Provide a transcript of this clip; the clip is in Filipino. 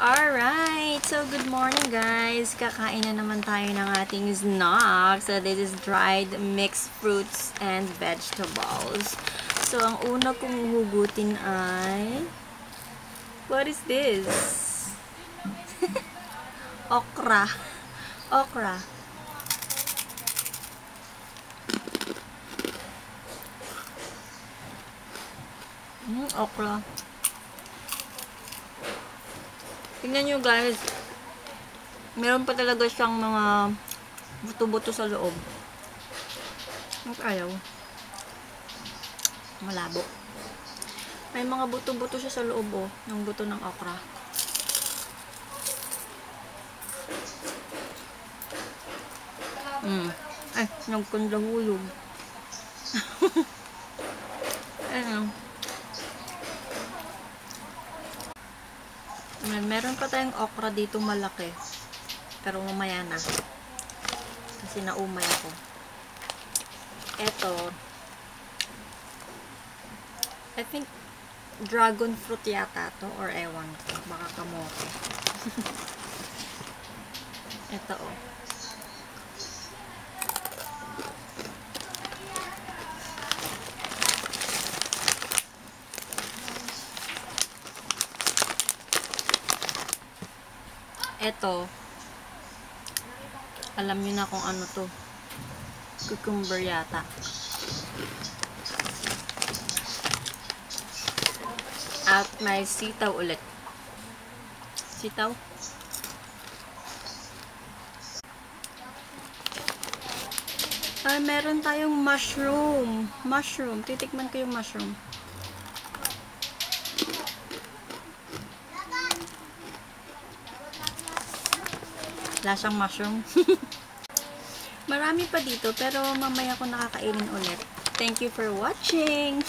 Alright, so good morning guys. Kakain na naman tayo ng ating snack. So this is dried mixed fruits and vegetables. So ang una kong hugutin ay, what is this? Okra. Okra. Okra. Tingnan nyo guys, meron pa talaga siyang mga buto-buto sa loob. Ayaw. Malabo. May mga buto-buto siya sa loob oh, ng buto ng okra. Ay, nagkandahulog. Ano? Meron pa tayong okra dito malaki. Pero mamaya na. Kasi naumay ako. Eto. I think dragon fruit yata to or ewan ko. Baka kamote. Eto oh. Eto, alam niyo na kung ano to. Cucumber yata. At may sitaw ulit. Sitaw? Ay, meron tayong mushroom. Mushroom. Titikman ko yung mushroom. Lasang mushroom. Marami pa dito pero mamaya ko nakakainin ulit. Thank you for watching!